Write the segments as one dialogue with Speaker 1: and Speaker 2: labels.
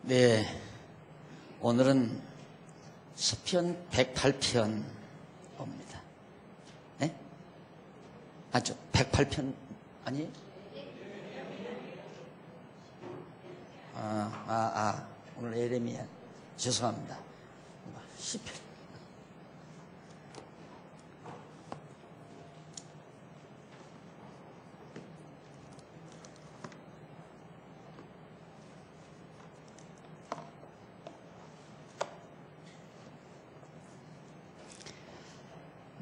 Speaker 1: 네, 오늘은 시편 108편 봅니다. 네? 맞죠? 108편 아니? 오늘 예레미야. 죄송합니다. 시편.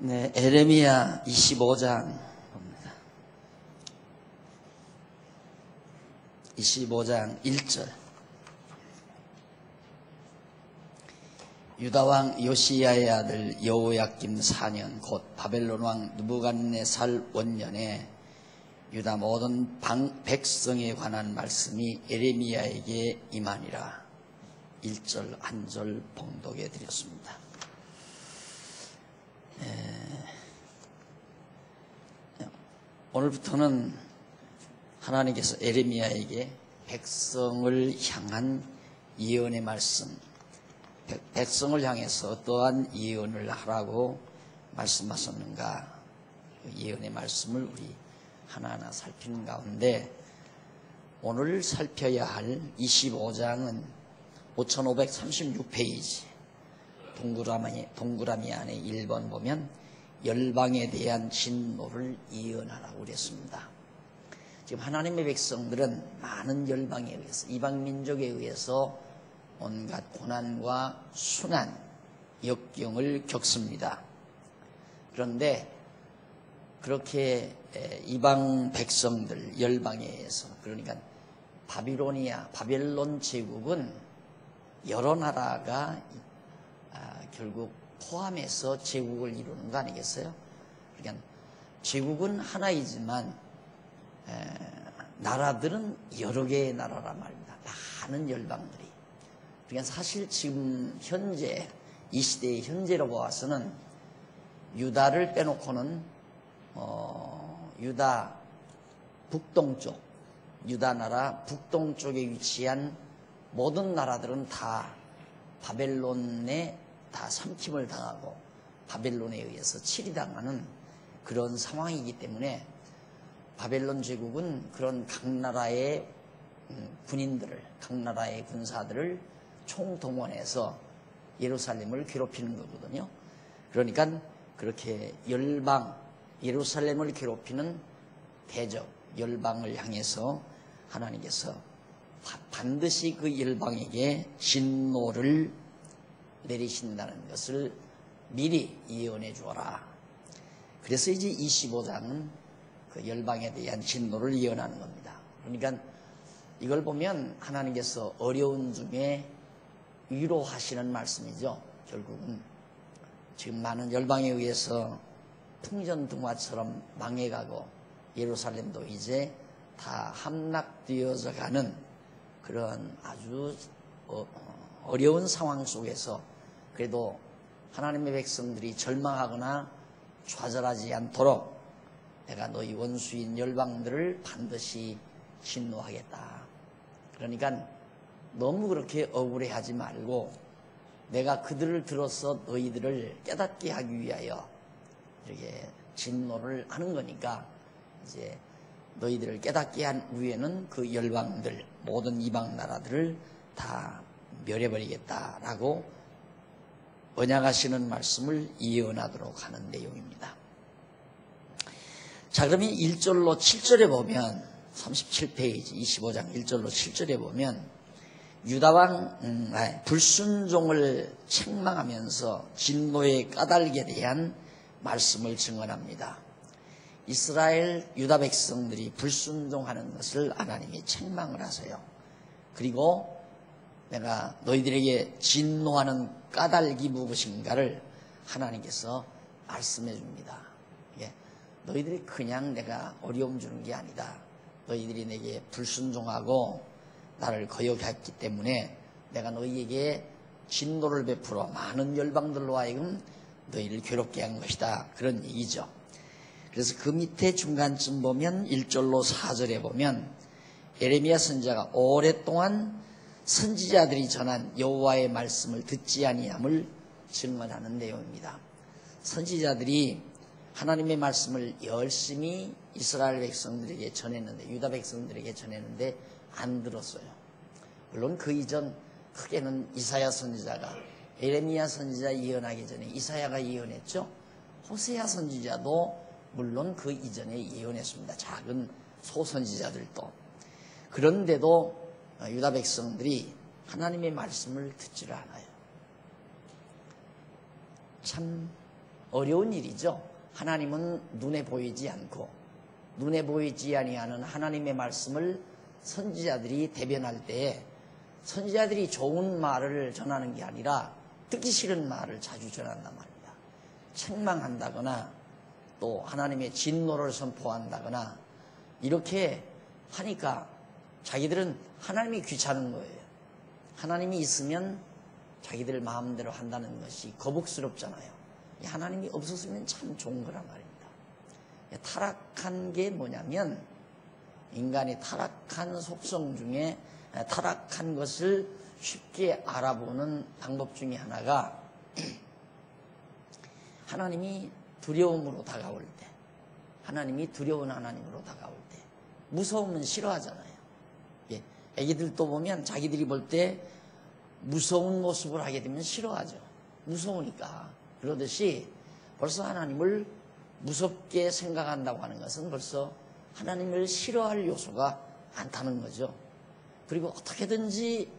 Speaker 1: 네, 예레미야 25장 봅니다. 25장 1절. 유다왕 요시야의 아들 여호야김 4년 곧 바벨론 왕 느부갓네살 원년에 유다 모든 백성에 관한 말씀이 예레미야에게 임하니라. 1절 한 절 봉독해 드렸습니다. 오늘부터는 하나님께서 예레미야에게 백성을 향한 예언의 말씀, 백성을 향해서 어떠한 예언을 하라고 말씀하셨는가, 예언의 말씀을 우리 하나하나 살피는 가운데 오늘 살펴야 할 25장은 5536페이지 동그라미 안에 1번 보면 열방에 대한 진노를 예언하라고 그랬습니다. 지금 하나님의 백성들은 많은 열방에 의해서, 이방 민족에 의해서 온갖 고난과 순한 역경을 겪습니다. 그런데 그렇게 이방 백성들 열방에 의해서, 그러니까 바벨론 제국은 여러 나라가 결국 포함해서 제국을 이루는 거 아니겠어요? 그러니까 제국은 하나이지만 나라들은 여러 개의 나라란 말입니다. 많은 열방들이. 그러니까 사실 지금 현재 이 시대의 현재로 보아서는 유다를 빼놓고는 유다 북동쪽, 유다 나라 북동쪽에 위치한 모든 나라들은 다 바벨론에 다 삼킴을 당하고 바벨론에 의해서 치리당하는 그런 상황이기 때문에 바벨론 제국은 그런 각 나라의 군인들을, 각 나라의 군사들을 총동원해서 예루살렘을 괴롭히는 거거든요. 그러니까 그렇게 열방, 예루살렘을 괴롭히는 대적, 열방을 향해서 하나님께서 반드시 그 열방에게 진노를 내리신다는 것을 미리 예언해 주어라. 그래서 이제 25장은 그 열방에 대한 진노를 예언하는 겁니다. 그러니까 이걸 보면 하나님께서 어려운 중에 위로하시는 말씀이죠. 결국은 지금 많은 열방에 의해서 풍전등화처럼 망해가고 예루살렘도 이제 다 함락되어져 가는 그런 아주 어려운 상황 속에서 그래도 하나님의 백성들이 절망하거나 좌절하지 않도록 내가 너희 원수인 열방들을 반드시 진노하겠다. 그러니까 너무 그렇게 억울해하지 말고 내가 그들을 들어서 너희들을 깨닫게 하기 위하여 이렇게 진노를 하는 거니까 이제 너희들을 깨닫게 한 후에는 그 열방들, 모든 이방 나라들을 다 멸해버리겠다라고 언약하시는 말씀을 예언하도록 하는 내용입니다. 자, 그러면 1절로 7절에 보면 37페이지 25장 1절로 7절에 보면 유다왕 불순종을 책망하면서 진노의 까닭에 대한 말씀을 증언합니다. 이스라엘 유다 백성들이 불순종하는 것을 하나님이 책망을 하세요. 그리고 내가 너희들에게 진노하는 까닭이 무엇인가를 하나님께서 말씀해 줍니다. 너희들이 그냥 내가 어려움 주는 게 아니다. 너희들이 내게 불순종하고 나를 거역했기 때문에 내가 너희에게 진노를 베풀어 많은 열방들로 하여금 너희를 괴롭게 한 것이다. 그런 얘기죠. 그래서 그 밑에 중간쯤 보면 1절로 4절에 보면 예레미야 선지자가 오랫동안 선지자들이 전한 여호와의 말씀을 듣지 아니함을 증언하는 내용입니다. 선지자들이 하나님의 말씀을 열심히 이스라엘 백성들에게 전했는데, 유다 백성들에게 전했는데 안 들었어요. 물론 그 이전 크게는 이사야 선지자가, 에레미야 선지자 예언하기 전에 이사야가 예언했죠. 호세아 선지자도 물론 그 이전에 예언했습니다. 작은 소선지자들도. 그런데도 유다 백성들이 하나님의 말씀을 듣지를 않아요. 참 어려운 일이죠. 하나님은 눈에 보이지 않고, 눈에 보이지 아니하는 하나님의 말씀을 선지자들이 대변할 때에 선지자들이 좋은 말을 전하는 게 아니라 듣기 싫은 말을 자주 전한단 말입니다. 책망한다거나 또 하나님의 진노를 선포한다거나 이렇게 하니까 자기들은 하나님이 귀찮은 거예요. 하나님이 있으면 자기들 마음대로 한다는 것이 거북스럽잖아요. 하나님이 없었으면 참 좋은 거란 말입니다. 타락한 게 뭐냐면, 인간의 타락한 속성 중에 타락한 것을 쉽게 알아보는 방법 중에 하나가 하나님이 두려움으로 다가올 때, 하나님이 두려운 하나님으로 다가올 때, 무서우면 싫어하잖아요. 애기들도 보면 자기들이 볼 때 무서운 모습을 하게 되면 싫어하죠. 무서우니까. 그러듯이 벌써 하나님을 무섭게 생각한다고 하는 것은 벌써 하나님을 싫어할 요소가 많다는 거죠. 그리고 어떻게든지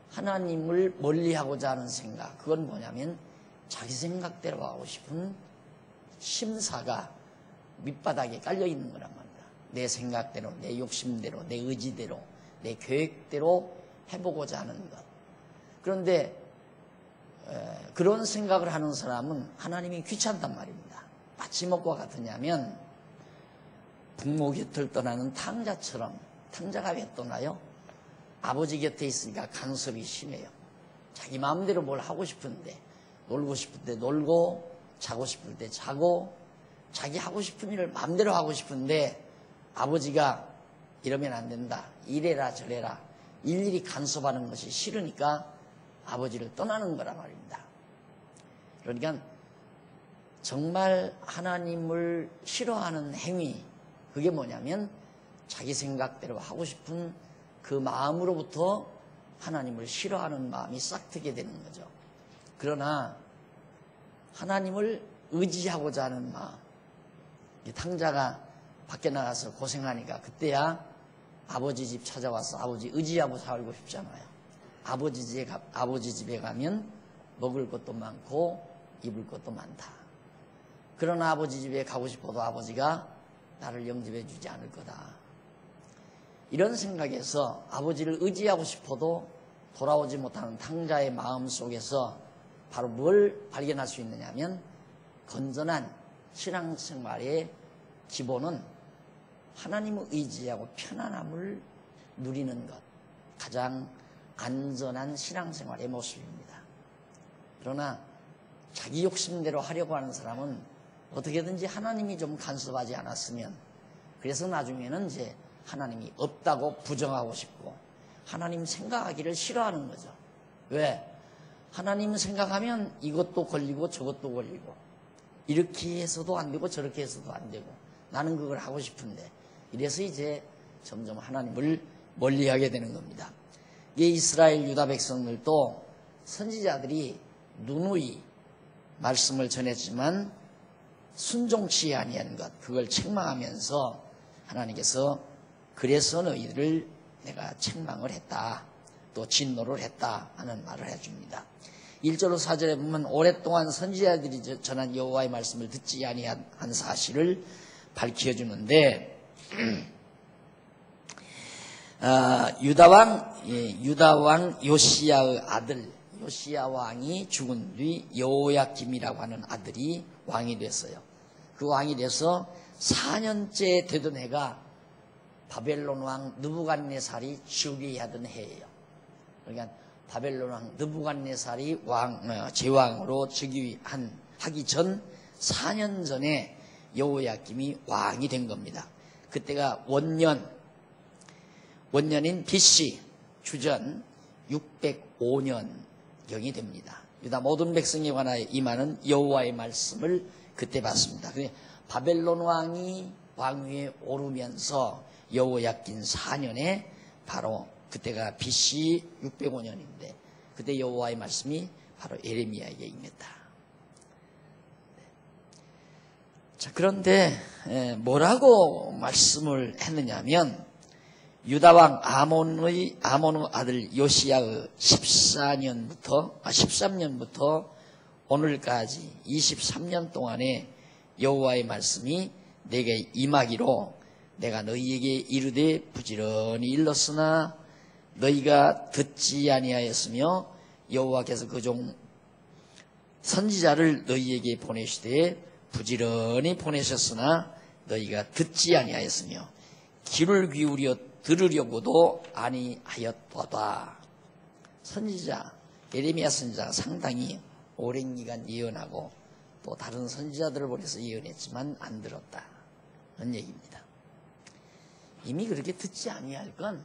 Speaker 1: 하나님을 멀리하고자 하는 생각, 그건 뭐냐면 자기 생각대로 하고 싶은 심사가 밑바닥에 깔려있는 거란 말입니다. 내 생각대로, 내 욕심대로, 내 의지대로, 내 계획대로 해보고자 하는 것. 그런데 그런 생각을 하는 사람은 하나님이 귀찮단 말입니다. 마치 뭐와 같으냐면 부모 곁을 떠나는 탕자처럼. 탕자가 왜 떠나요? 아버지 곁에 있으니까 간섭이 심해요. 자기 마음대로 뭘 하고 싶은데, 놀고 싶을 때 놀고, 자고 싶을 때 자고, 자기 하고 싶은 일을 마음대로 하고 싶은데 아버지가 이러면 안 된다, 이래라 저래라 일일이 간섭하는 것이 싫으니까 아버지를 떠나는 거란 말입니다. 그러니까 정말 하나님을 싫어하는 행위, 그게 뭐냐면 자기 생각대로 하고 싶은 그 마음으로부터 하나님을 싫어하는 마음이 싹트게 되는 거죠. 그러나 하나님을 의지하고자 하는 마음, 탕자가 밖에 나가서 고생하니까 그때야 아버지 집 찾아와서 아버지 의지하고 살고 싶잖아요. 아버지 집에 가면 먹을 것도 많고 입을 것도 많다. 그러나 아버지 집에 가고 싶어도 아버지가 나를 영접해 주지 않을 거다. 이런 생각에서 아버지를 의지하고 싶어도 돌아오지 못하는 탕자의 마음 속에서 바로 뭘 발견할 수 있느냐면, 건전한 신앙생활의 기본은 하나님을 의지하고 편안함을 누리는 것, 가장 안전한 신앙생활의 모습입니다. 그러나 자기 욕심대로 하려고 하는 사람은 어떻게든지 하나님이 좀 간섭하지 않았으면, 그래서 나중에는 이제 하나님이 없다고 부정하고 싶고 하나님 생각하기를 싫어하는 거죠. 왜? 하나님 생각하면 이것도 걸리고 저것도 걸리고, 이렇게 해서도 안 되고 저렇게 해서도 안 되고, 나는 그걸 하고 싶은데, 이래서 이제 점점 하나님을 멀리하게 되는 겁니다. 이 이스라엘 유다 백성들도 선지자들이 누누이 말씀을 전했지만 순종치 아니한 것, 그걸 책망하면서 하나님께서 그래서 너희를 내가 책망을 했다, 또 진노를 했다 하는 말을 해줍니다. 1절로 4절에 보면 오랫동안 선지자들이 전한 여호와의 말씀을 듣지 아니한 사실을 밝혀주는데, 유다 왕 요시야의 아들, 요시야 왕이 죽은 뒤 여호야김이라고 하는 아들이 왕이 됐어요. 그 왕이 돼서 4년째 되던 해가 바벨론 왕 느부갓네살이 즉위하던 해예요. 그러니까 바벨론 왕 느부갓네살이 제왕으로 즉위하기 전 4년 전에 여호야김이 왕이 된 겁니다. 그때가 원년인 BC 주전 605년경이 됩니다. 유다 모든 백성에 관하여 임하는 여호와의 말씀을 그때 받습니다. 바벨론 왕이 왕위에 오르면서 여호야긴 4년에 바로 그때가 BC 605년인데 그때 여호와의 말씀이 바로 예레미야에게 임했다. 자, 그런데 뭐라고 말씀을 했느냐면 유다왕 아몬의 아들 요시야의 13년부터 오늘까지 23년 동안에 여호와의 말씀이 내게 임하기로 내가 너희에게 이르되 부지런히 일렀으나 너희가 듣지 아니하였으며 여호와께서 그 종 선지자를 너희에게 보내시되 부지런히 보내셨으나 너희가 듣지 아니하였으며 귀를 기울여 들으려고도 아니하였도다. 선지자 예레미야 선지자가 상당히 오랜 기간 예언하고 또 다른 선지자들을 보내서 예언했지만 안 들었다는 얘기입니다. 이미 그렇게 듣지 아니할 건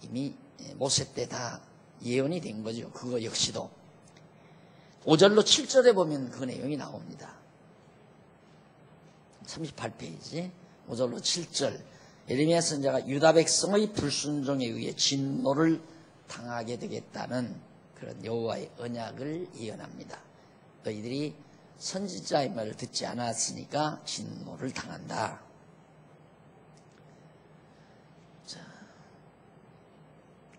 Speaker 1: 이미 모세 때 다 예언이 된 거죠. 그거 역시도 5절로 7절에 보면 그 내용이 나옵니다. 38페이지 5절로 7절 예레미야 선지자가 유다 백성의 불순종에 의해 진노를 당하게 되겠다는 그런 여호와의 언약을 예언합니다. 너희들이 선지자의 말을 듣지 않았으니까 진노를 당한다. 자,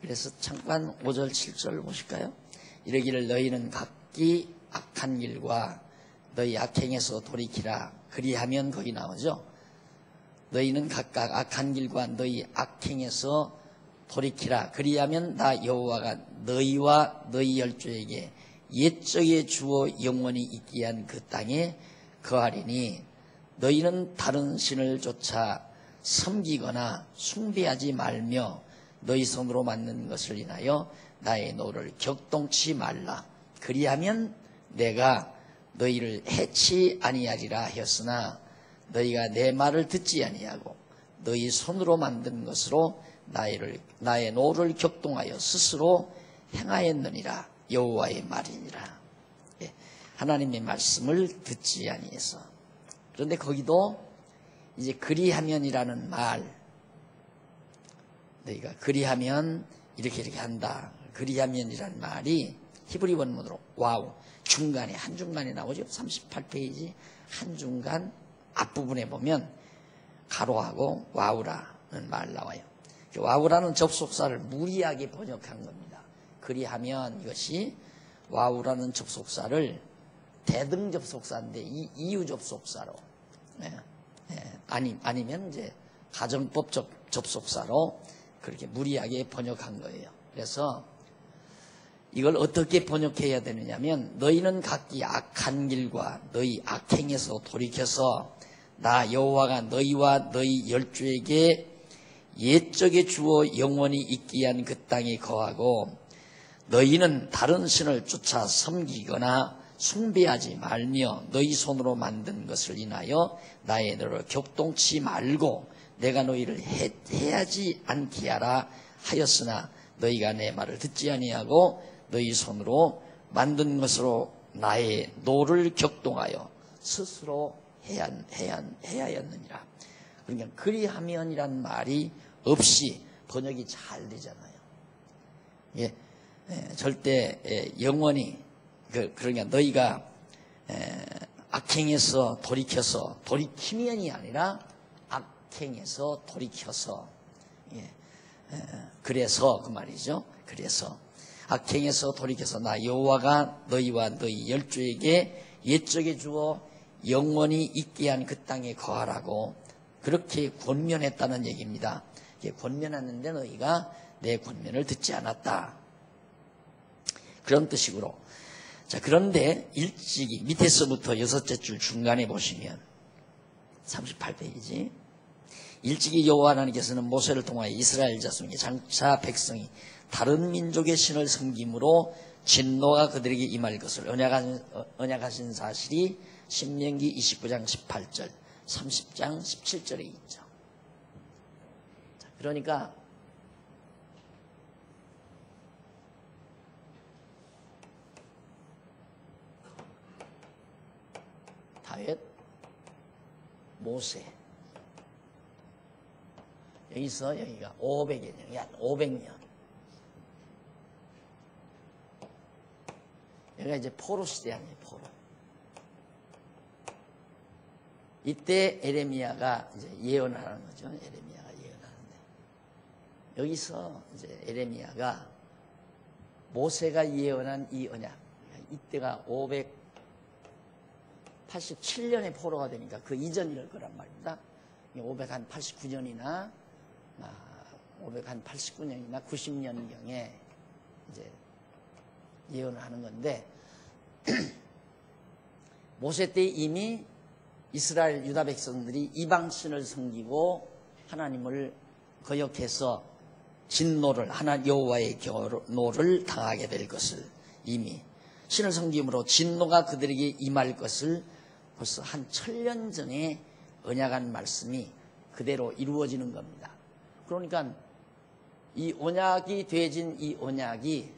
Speaker 1: 그래서 잠깐 5절 7절 보실까요? 이르기를 너희는 각기 악한 길과 너희 악행에서 돌이키라. 그리하면 거기 나오죠. 너희는 각각 악한 길과 너희 악행에서 돌이키라. 그리하면 나 여호와가 너희와 너희 열조에게 옛적에 주어 영원히 있게 한 그 땅에 거하리니 너희는 다른 신을 쫓아 섬기거나 숭배하지 말며 너희 손으로 만든 것을 인하여 나의 노를 격동치 말라. 그리하면 내가 너희를 해치 아니하리라 하였으나 너희가 내 말을 듣지 아니하고 너희 손으로 만든 것으로 나의 노를 격동하여 스스로 행하였느니라. 여호와의 말이니라. 하나님의 말씀을 듣지 아니해서. 그런데 거기도 이제 그리하면이라는 말, 너희가 그리하면 이렇게 한다. 그리하면이라는 말이 히브리 원문으로 와우, 중간에 한중간에 나오죠. 38페이지 한중간 앞부분에 보면 가로하고 와우라는 말 나와요. 와우라는 접속사를 무리하게 번역한 겁니다. 그리하면 이것이 와우라는 접속사를 대등 접속사인데 이유 접속사로 아니면 이제 가정법적 접속사로 그렇게 무리하게 번역한 거예요. 그래서 이걸 어떻게 번역해야 되느냐면 너희는 각기 악한 길과 너희 악행에서 돌이켜서 나 여호와가 너희와 너희 열조에게 옛적에 주어 영원히 있게 한 그 땅에 거하고 너희는 다른 신을 쫓아 섬기거나 숭배하지 말며 너희 손으로 만든 것을 인하여 나의 너를 격동치 말고 내가 너희를 해하지 않게 하라 하였으나 너희가 내 말을 듣지 아니하고 너희 손으로 만든 것으로 나의 노를 격동하여 스스로 해하였느니라. 그러니까 그리하면이란 말이 없이 번역이 잘 되잖아요. 절대 영원히 그러니까 너희가 악행에서 돌이켜서 돌이키면이 아니라 악행에서 돌이켜서 그래서 그 말이죠. 그래서 악행에서 돌이켜서 나 여호와가 너희와 너희 열조에게 옛적에 주어 영원히 있게 한 그 땅에 거하라고 그렇게 권면했다는 얘기입니다. 권면하는데 너희가 내 권면을 듣지 않았다. 그런 뜻이고로. 자, 그런데 일찍이 밑에서부터 6째 줄 중간에 보시면 38페이지 일찍이 여호와 하나님께서는 모세를 통하여 이스라엘 자손이 장차 백성이 다른 민족의 신을 섬김으로 진노가 그들에게 임할 것을 언약하신 사실이 신명기 29장 18절 30장 17절에 있죠. 자, 그러니까 다윗, 모세. 여기서 여기가 500여 년, 약 500년. 여기가 이제 포로 시대 아니에요, 포로. 이때 에레미야가 이제 예언하는 거죠. 에레미야가 예언하는데. 여기서 이제 에레미야가 모세가 예언한 이 언약. 이때가 587년에 포로가 되니까 그 이전일 거란 말입니다. 589년이나 589년이나 90년경에 이제 예언을 하는 건데 모세 때 이미 이스라엘 유다 백성들이 이방신을 섬기고 하나님을 거역해서 진노를 하나 여호와의 노를 당하게 될 것을 이미 신을 섬김으로 진노가 그들에게 임할 것을 벌써 한 1000년 전에 언약한 말씀이 그대로 이루어지는 겁니다. 그러니까 이 언약이 되어진 이 언약이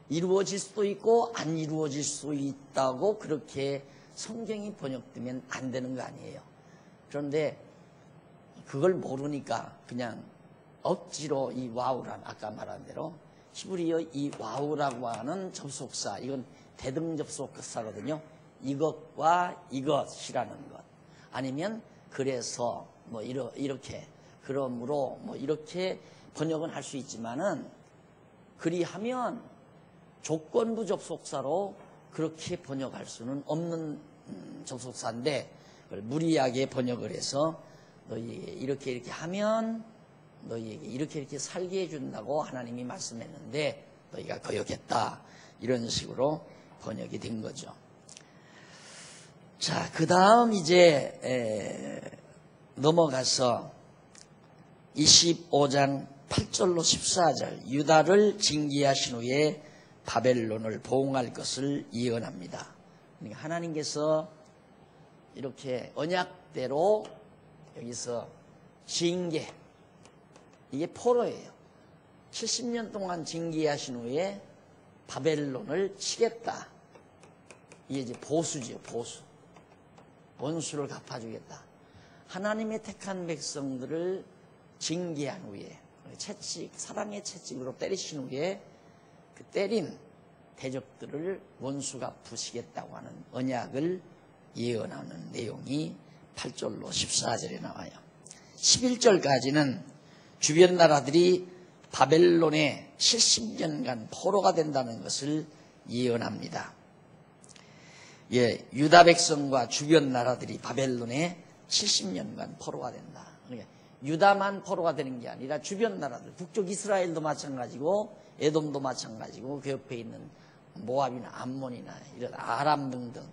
Speaker 1: 이루어질 수도 있고 안 이루어질 수 있다고 그렇게 성경이 번역되면 안 되는 거 아니에요. 그런데 그걸 모르니까 그냥 억지로 이 와우란 아까 말한 대로 히브리어 이 와우라고 하는 접속사, 이건 대등 접속사거든요. 이것과 이것이라는 것. 아니면 그래서 뭐 이렇게 그러므로 뭐 이렇게 번역은 할 수 있지만은 그리하면 조건부 접속사로 그렇게 번역할 수는 없는 접속사인데 그걸 무리하게 번역을 해서 너희에게 이렇게 하면 너희에게 이렇게 살게 해준다고 하나님이 말씀했는데 너희가 거역했다. 이런 식으로 번역이 된 거죠. 자, 그 다음 이제 넘어가서 25장 8절로 14절 유다를 징계하신 후에 바벨론을 보응할 것을 예언합니다. 그러니까 하나님께서 이렇게 언약대로 여기서 징계, 이게 포로예요. 70년 동안 징계하신 후에 바벨론을 치겠다. 이게 이제 보수죠, 보수. 원수를 갚아주겠다. 하나님의 택한 백성들을 징계한 후에 채찍, 사랑의 채찍으로 때리신 후에 그 때린 대적들을 원수가 갚으시겠다고 하는 언약을 예언하는 내용이 8절로 14절에 나와요. 11절까지는 주변 나라들이 바벨론에 70년간 포로가 된다는 것을 예언합니다. 예, 유다 백성과 주변 나라들이 바벨론에 70년간 포로가 된다. 그러니까 유다만 포로가 되는 게 아니라 주변 나라들, 북쪽 이스라엘도 마찬가지고 에돔도 마찬가지고 그 옆에 있는 모압이나 암몬이나 이런 아람 등등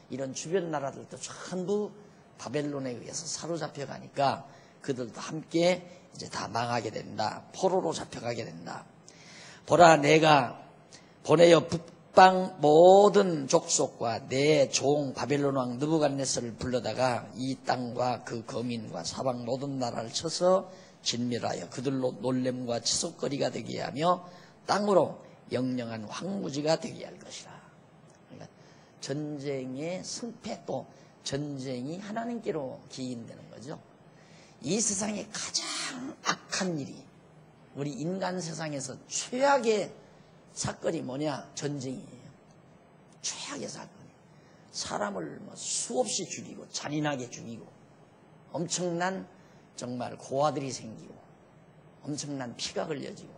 Speaker 1: 이런 주변 나라들도 전부 바벨론에 의해서 사로잡혀 가니까 그들도 함께 이제 다 망하게 된다. 포로로 잡혀가게 된다. 보라, 내가 보내어 북방 모든 족속과 내 종 바벨론 왕 느부갓네살을 불러다가 이 땅과 그 거민과 사방 모든 나라를 쳐서 진멸하여 그들로 놀램과 치솟거리가 되게 하며 땅으로 영영한 황무지가 되게 할 것이라. 그러니까 전쟁의 승패, 또 전쟁이 하나님께로 기인되는 거죠. 이 세상에 가장 악한 일이, 우리 인간 세상에서 최악의 사건이 뭐냐? 전쟁이에요. 최악의 사건이. 사람을 수없이 죽이고 잔인하게 죽이고 엄청난 정말 고아들이 생기고 엄청난 피가 흘려지고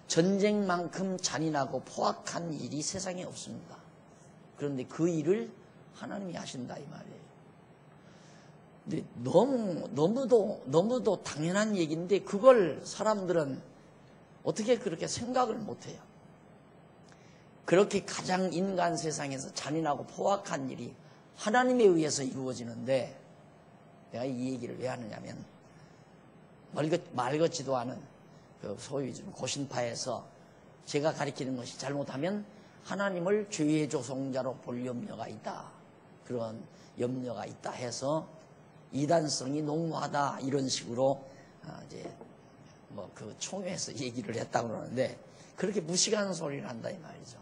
Speaker 1: 전쟁만큼 잔인하고 포악한 일이 세상에 없습니다. 그런데 그 일을 하나님이 하신다 이 말이에요. 근데 너무도 당연한 얘기인데 그걸 사람들은 어떻게 그렇게 생각을 못해요. 그렇게 가장 인간 세상에서 잔인하고 포악한 일이 하나님에 의해서 이루어지는데 내가 이 얘기를 왜 하느냐면 말 같지도 않은 그 소위 좀 고신파에서 제가 가리키는 것이 잘못하면 하나님을 죄의 조성자로 볼 염려가 있다. 그런 염려가 있다 해서 이단성이 농후하다 이런 식으로 이제 뭐 그 총회에서 얘기를 했다고 그러는데 그렇게 무식한 소리를 한다 이 말이죠.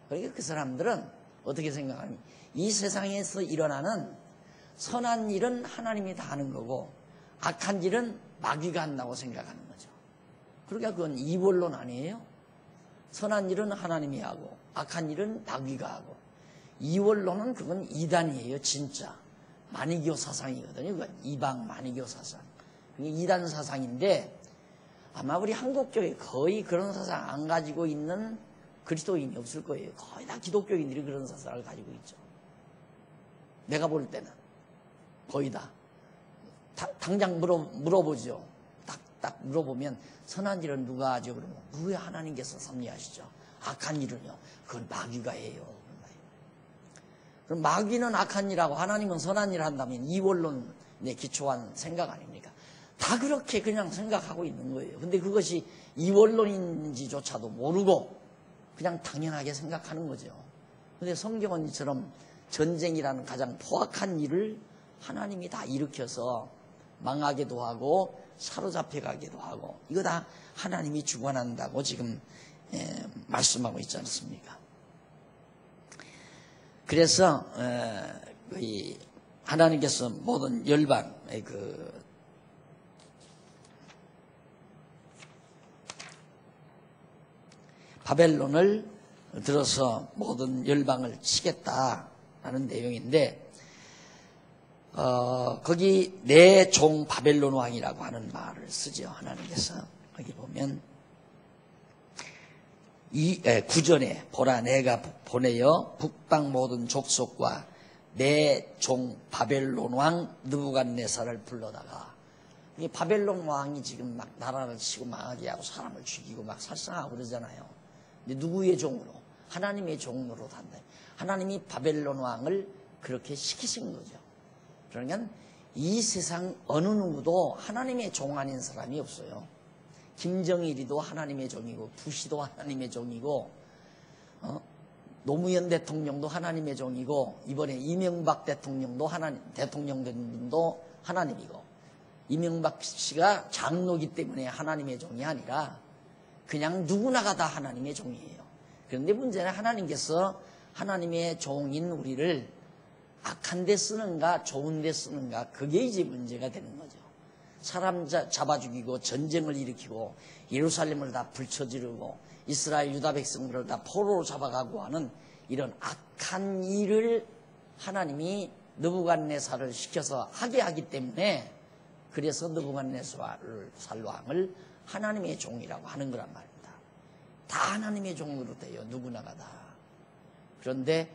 Speaker 1: 그러니까 그 사람들은 어떻게 생각하니? 이 세상에서 일어나는 선한 일은 하나님이 다 하는 거고 악한 일은 마귀가 한다고 생각하는 거죠. 그러니까 그건 이원론 아니에요. 선한 일은 하나님이 하고 악한 일은 마귀가 하고, 이원론은 그건 이단이에요. 진짜 마니교 사상이거든요. 그건 이방 마니교 사상, 그게 이단 사상인데, 아마 우리 한국 쪽에 거의 그런 사상 안 가지고 있는 그리스도인이 없을 거예요. 거의 다 기독교인들이 그런 사상을 가지고 있죠. 내가 볼 때는 거의 다. 당장 물어보죠. 딱 물어보면 선한 일은 누가 하죠? 그러면 왜 하나님께서 섭리하시죠? 악한 일은요? 그건 마귀가 해요. 그럼 마귀는 악한 일하고 하나님은 선한 일을 한다면 이원론에 기초한 생각 아닙니까? 다 그렇게 그냥 생각하고 있는 거예요. 근데 그것이 이원론인지조차도 모르고 그냥 당연하게 생각하는 거죠. 근데 성경은 이처럼 전쟁이라는 가장 포악한 일을 하나님이 다 일으켜서 망하게도 하고 사로잡혀 가기도 하고, 이거 다 하나님이 주관한다고 지금 말씀하고 있지 않습니까? 그래서 하나님께서 모든 열방의 바벨론을 들어서 모든 열방을 치겠다라는 내용인데, 거기 내 종 바벨론 왕이라고 하는 말을 쓰죠. 하나님께서 거기 보면 9절에 보라 내가 보내어 북방 모든 족속과 내 종 바벨론 왕 느부갓네살을 불러다가, 이 바벨론 왕이 지금 막 나라를 치고 망하게 하고 사람을 죽이고 막 살상하고 그러잖아요. 근데 누구의 종으로? 하나님의 종으로 단다. 하나님이 바벨론 왕을 그렇게 시키신 거죠. 그러니까 이 세상 어느 누구도 하나님의 종 아닌 사람이 없어요. 김정일이도 하나님의 종이고, 부시도 하나님의 종이고, 노무현 대통령도 하나님의 종이고, 이번에 이명박 대통령도 대통령 된 분도 하나님이고, 이명박 씨가 장로기 때문에 하나님의 종이 아니라 그냥 누구나가 다 하나님의 종이에요. 그런데 문제는 하나님께서 하나님의 종인 우리를 악한 데 쓰는가 좋은 데 쓰는가, 그게 이제 문제가 되는 거죠. 사람 잡아 죽이고 전쟁을 일으키고 예루살렘을 다 불쳐지르고 이스라엘 유다 백성들을 다 포로로 잡아가고 하는 이런 악한 일을 하나님이 느부갓네살을 시켜서 하게 하기 때문에, 그래서 느부갓네살 왕을 하나님의 종이라고 하는 거란 말입니다. 다 하나님의 종으로 돼요. 누구나가 다. 그런데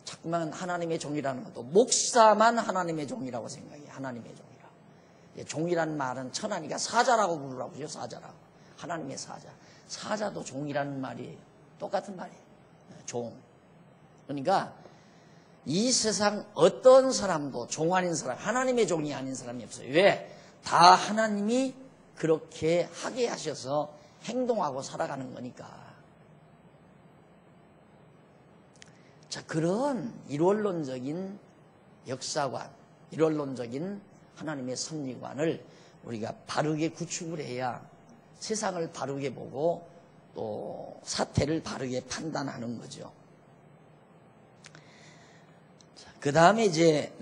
Speaker 1: 자꾸만 하나님의 종이라는 것도 목사만 하나님의 종이라고 생각해요. 하나님의 종이라고. 종이라는 말은 천하니까 사자라고 부르라고 하죠. 사자라고. 하나님의 사자. 사자도 종이라는 말이에요. 똑같은 말이에요. 종. 그러니까 이 세상 어떤 사람도 종 아닌 사람, 하나님의 종이 아닌 사람이 없어요. 왜? 다 하나님이 그렇게 하게 하셔서 행동하고 살아가는 거니까. 자, 그런 일원론적인 역사관, 일원론적인 하나님의 섭리관을 우리가 바르게 구축을 해야 세상을 바르게 보고 또 사태를 바르게 판단하는 거죠. 그 다음에 이제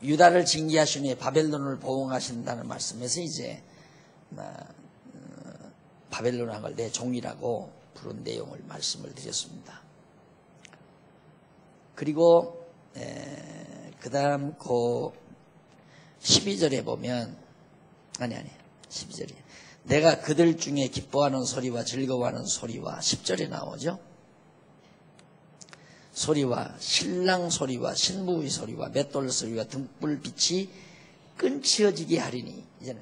Speaker 1: 유다를 징계하신 후에 바벨론을 보응하신다는 말씀에서 이제 바벨론 왕을 내 종이라고 부른 내용을 말씀을 드렸습니다. 그리고 그 다음 12절에 보면 12절에 내가 그들 중에 기뻐하는 소리와 즐거워하는 소리와 10절에 나오죠. 소리와 신랑 소리와 신부의 소리와 맷돌 소리와 등불빛이 끊치어지게 하리니, 이제는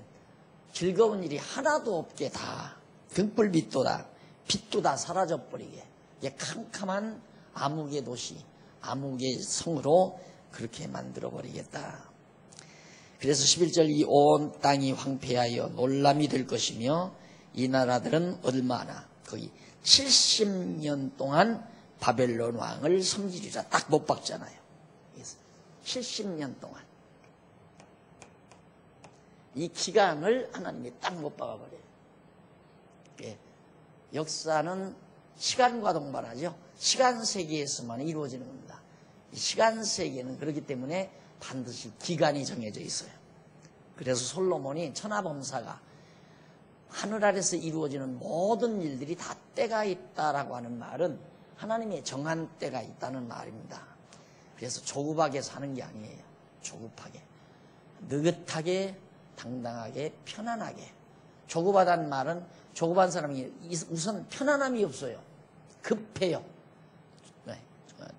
Speaker 1: 즐거운 일이 하나도 없게 다 등불빛도 다 빛도 다 사라져버리게, 이게 캄캄한 암흑의 도시, 암흑의 성으로 그렇게 만들어버리겠다. 그래서 11절 이 온 땅이 황폐하여 놀람이 될 것이며 이 나라들은 얼마나 거의 70년 동안 바벨론 왕을 섬기리라. 딱 못 박잖아요. 70년 동안. 이 기간을 하나님이 딱 못 박아버려요. 역사는 시간과 동반하죠. 시간 세계에서만 이루어지는 겁니다. 시간 세계는 그렇기 때문에 반드시 기간이 정해져 있어요. 그래서 솔로몬이 천하범사가 하늘 아래서 이루어지는 모든 일들이 다 때가 있다라고 하는 말은 하나님의 정한 때가 있다는 말입니다. 그래서 조급하게 사는 게 아니에요. 조급하게, 느긋하게, 당당하게, 편안하게. 조급하다는 말은 조급한 사람이 우선 편안함이 없어요. 급해요.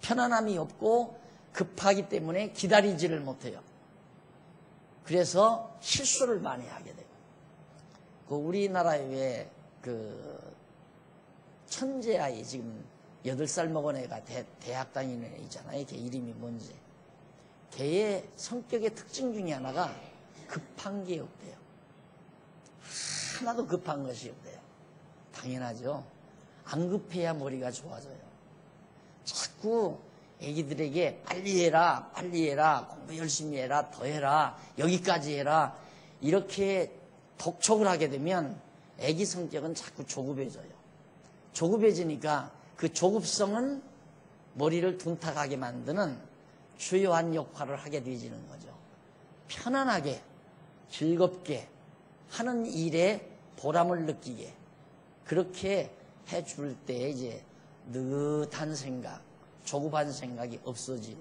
Speaker 1: 편안함이 없고 급하기 때문에 기다리지를 못해요. 그래서 실수를 많이 하게 되고. 그 우리나라에 왜 그 천재아이 지금 8살 먹은 애가 대학 다니는 애 있잖아요. 걔 이름이 뭔지. 걔의 성격의 특징 중에 하나가 급한 게 없대요. 하나도 급한 것이 없대요. 당연하죠. 안 급해야 머리가 좋아져요. 자꾸 애기들에게 빨리 해라, 빨리 해라, 공부 열심히 해라, 더 해라, 여기까지 해라 이렇게 독촉을 하게 되면 애기 성격은 자꾸 조급해져요. 조급해지니까 그 조급성은 머리를 둔탁하게 만드는 주요한 역할을 하게 되지는 거죠. 편안하게, 즐겁게 하는 일에 보람을 느끼게 그렇게 해줄 때 이제 느긋한 생각, 조급한 생각이 없어지기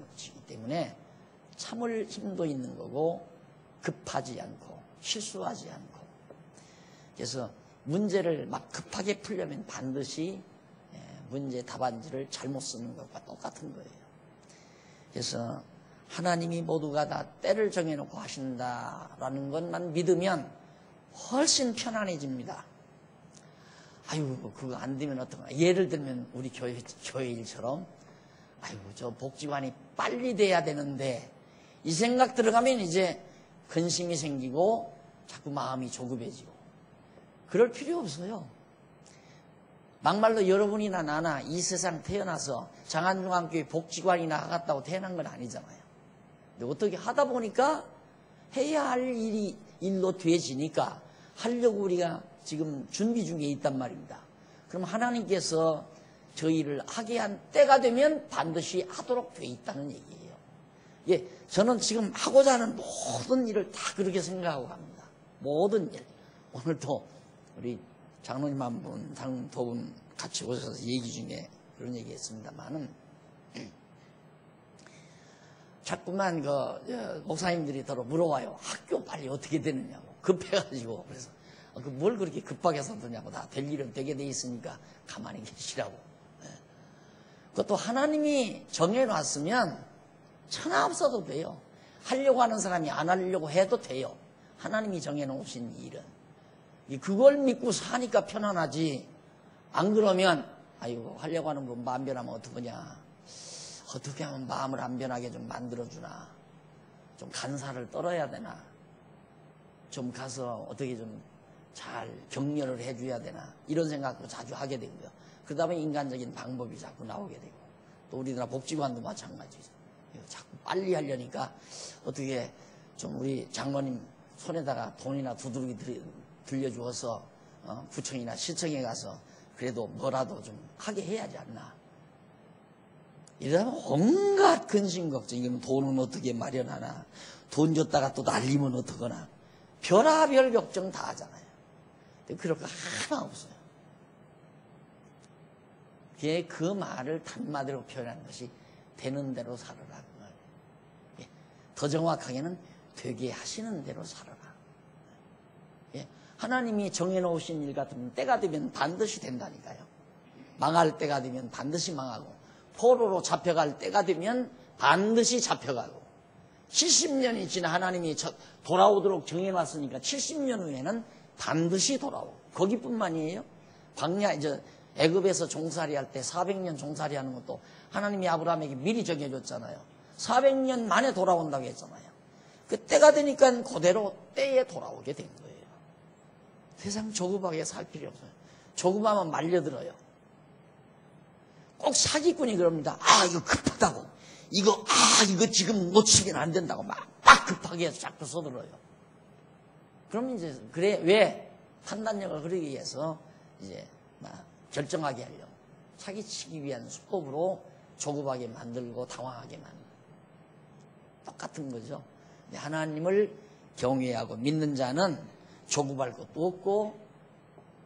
Speaker 1: 때문에 참을 힘도 있는 거고 급하지 않고 실수하지 않고. 그래서 문제를 막 급하게 풀려면 반드시 문제 답안지를 잘못 쓰는 것과 똑같은 거예요. 그래서 하나님이 모두가 다 때를 정해놓고 하신다라는 것만 믿으면 훨씬 편안해집니다. 아유, 그거 안 되면 어떡하나. 예를 들면 우리 교회 일처럼 아유, 저 복지관이 빨리 돼야 되는데 이 생각 들어가면 이제 근심이 생기고 자꾸 마음이 조급해지고 그럴 필요 없어요. 막말로 여러분이나 나나 이 세상 태어나서 장안중앙교회 복지관이나 하겠다고 태어난 건 아니잖아요. 근데 어떻게 하다 보니까 해야 할 일로 되어지니까 하려고 우리가 지금 준비 중에 있단 말입니다. 그럼 하나님께서 저희를 하게 한 때가 되면 반드시 하도록 돼 있다는 얘기예요. 예, 저는 지금 하고자 하는 모든 일을 다 그렇게 생각하고 갑니다. 모든 일. 오늘도 우리 장로님 한 분, 장로님 두 분 같이 오셔서 얘기 중에 그런 얘기 했습니다만은 자꾸만 목사님들이 더러 물어와요. 학교 빨리 어떻게 되느냐고. 급해가지고. 그래서 뭘 그렇게 급하게 사느냐고. 다 될 일은 되게 돼 있으니까 가만히 계시라고. 그것도 하나님이 정해놨으면 천하 없어도 돼요. 하려고 하는 사람이 안 하려고 해도 돼요. 하나님이 정해놓으신 일은. 그걸 믿고 사니까 편안하지. 안 그러면 아이고 하려고 하는 거 마음 변하면 어떡하냐. 어떻게 하면 마음을 안 변하게 좀 만들어주나. 좀 간살을 떨어야 되나. 좀 가서 어떻게 좀 잘 격려를 해줘야 되나. 이런 생각도 자주 하게 되고요. 그 다음에 인간적인 방법이 자꾸 나오게 되고. 또 우리나라 복지관도 마찬가지죠. 자꾸 빨리 하려니까 어떻게 좀 우리 장모님 손에다가 돈이나 두드러기 들려주어서 구청이나 시청에 가서 그래도 뭐라도 좀 하게 해야지 않나. 이러다면 온갖 근심 걱정. 이러면 돈은 어떻게 마련하나. 돈 줬다가 또 날리면 어떡하나. 별하별 걱정 다 하잖아요. 근데 그럴 거 하나 없어요. 그 말을 단마디로 표현한 것이 되는 대로 살아라. 그 말이에요. 더 정확하게는 되게 하시는 대로 살아라. 하나님이 정해놓으신 일 같으면 때가 되면 반드시 된다니까요. 망할 때가 되면 반드시 망하고 포로로 잡혀갈 때가 되면 반드시 잡혀가고 70년이 지나 하나님이 돌아오도록 정해놨으니까 70년 후에는 반드시 돌아오고 거기뿐만이에요. 광야 이제 애굽에서 종살이 할 때 400년 종살이 하는 것도 하나님이 아브라함에게 미리 정해줬잖아요. 400년 만에 돌아온다고 했잖아요. 그 때가 되니까 그대로 때에 돌아오게 된 거예요. 세상 조급하게 살 필요 없어요. 조급하면 말려들어요. 꼭 사기꾼이 그럽니다. 아, 이거 급하다고. 이거 지금 놓치면 안 된다고 막 급하게 해서 자꾸 서둘러요. 그럼 이제, 그래, 왜? 판단력을 그러기 위해서 이제 막 결정하게 하려고. 사기치기 위한 수법으로 조급하게 만들고 당황하게 만들고 똑같은 거죠. 하나님을 경외하고 믿는 자는 조급할 것도 없고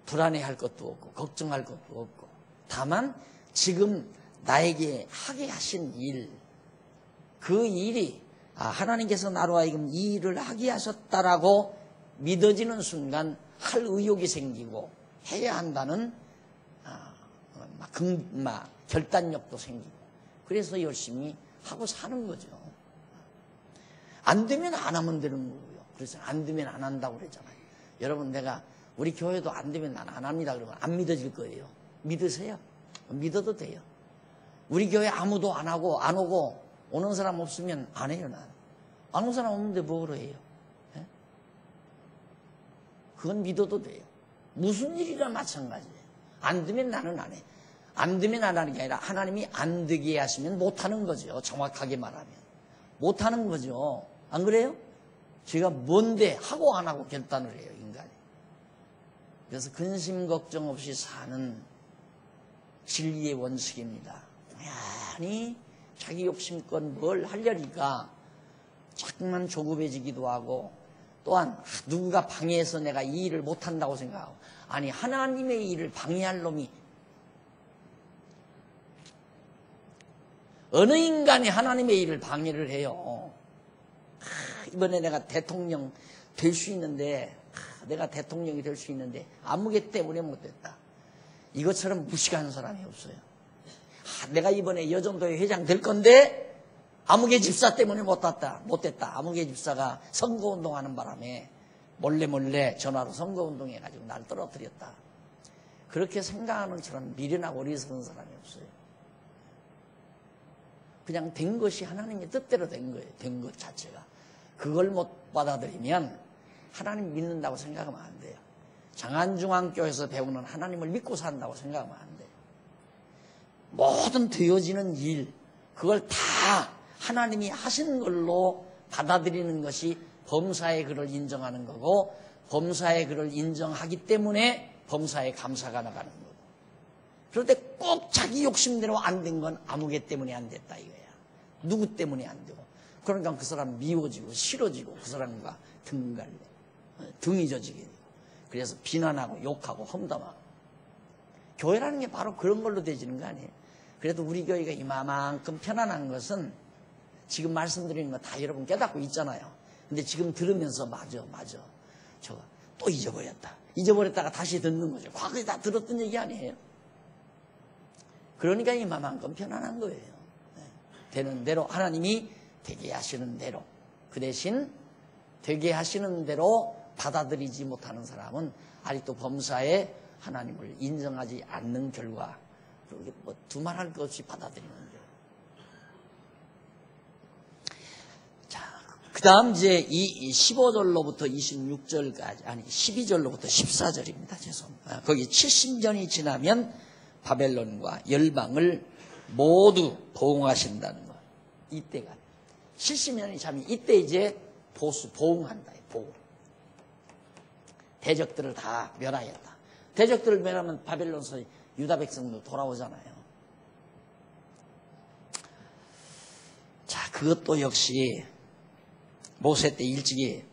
Speaker 1: 불안해할 것도 없고 걱정할 것도 없고 다만 지금 나에게 하게 하신 일, 그 일이 하나님께서 나로 하여금 이 일을 하게 하셨다라고 믿어지는 순간 할 의욕이 생기고 해야 한다는 결단력도 생기고 그래서 열심히 하고 사는 거죠. 안 되면 안 하면 되는 거고요. 그래서 안 되면 안 한다고 그랬잖아요. 여러분 내가 우리 교회도 안 되면 난 안 합니다 그러면 안 믿어질 거예요. 믿으세요. 믿어도 돼요. 우리 교회 아무도 안 하고 안 오고 오는 사람 없으면 안 해요. 난 안 오는 사람 없는데 뭐로 해요? 예? 그건 믿어도 돼요. 무슨 일이나 마찬가지예요. 안 되면 나는 안 해. 안 되면 안 하는 게 아니라 하나님이 안 되게 하시면 못하는 거죠. 정확하게 말하면 못하는 거죠. 안 그래요? 제가 뭔데 하고 안 하고 결단을 해요, 인간이. 그래서 근심 걱정 없이 사는 진리의 원칙입니다. 아니 자기 욕심껏 뭘 하려니까 자꾸만 조급해지기도 하고 또한 누군가 방해해서 내가 이 일을 못한다고 생각하고 아니 하나님의 일을 방해할 놈이 어느 인간이 하나님의 일을 방해를 해요. 이번에 내가 대통령 될 수 있는데 내가 대통령이 될 수 있는데 아무개 때문에 못됐다. 이것처럼 무식한 사람이 없어요. 내가 이번에 여정도의 회장 될 건데 아무개 집사 때문에 못됐다. 아무개 집사가 선거운동하는 바람에 몰래 전화로 선거운동해가지고 날 떨어뜨렸다. 그렇게 생각하는 처럼 미련하고 어리석은 사람이 없어요. 그냥 된 것이 하나님의 뜻대로 된 거예요. 된 것 자체가. 그걸 못 받아들이면 하나님 믿는다고 생각하면 안 돼요. 장안중앙교에서 배우는 하나님을 믿고 산다고 생각하면 안 돼요. 모든 되어지는 일, 그걸 다 하나님이 하신 걸로 받아들이는 것이 범사의 그를 인정하는 거고 범사의 그를 인정하기 때문에 범사의 감사가 나가는 거고 그런데 꼭 자기 욕심대로 안 된 건 아무개 때문에 안 됐다 이거야. 누구 때문에 안 되고 그러니까 그 사람 미워지고 싫어지고 그 사람과 등이 져지게 되고 그래서 비난하고 욕하고 험담하고 교회라는 게 바로 그런 걸로 되지는 거 아니에요. 그래도 우리 교회가 이만큼 편안한 것은 지금 말씀드리는 거 다 여러분 깨닫고 있잖아요. 근데 지금 들으면서 맞아 저거 또 잊어버렸다가 다시 듣는 거죠. 과거에 다 들었던 얘기 아니에요. 그러니까 이만큼 편안한 거예요. 되는 대로 하나님이 되게 하시는 대로 그 대신 되게 하시는 대로 받아들이지 못하는 사람은 아직도 범사에 하나님을 인정하지 않는 결과 그렇게 뭐 두말할 것 없이 받아들이는 거예요. 자, 그 다음 이제 이 15절로부터 26절까지 아니 12절로부터 14절입니다. 죄송합니다. 거기 70년이 지나면 바벨론과 열방을 모두 보응하신다는 거. 이때가 70년이 차면 이때 이제 보응한다. 보응. 대적들을 다 멸하였다. 대적들을 멸하면 바벨론서 유다 백성도 돌아오잖아요. 자, 그것도 역시 모세 때 일찍이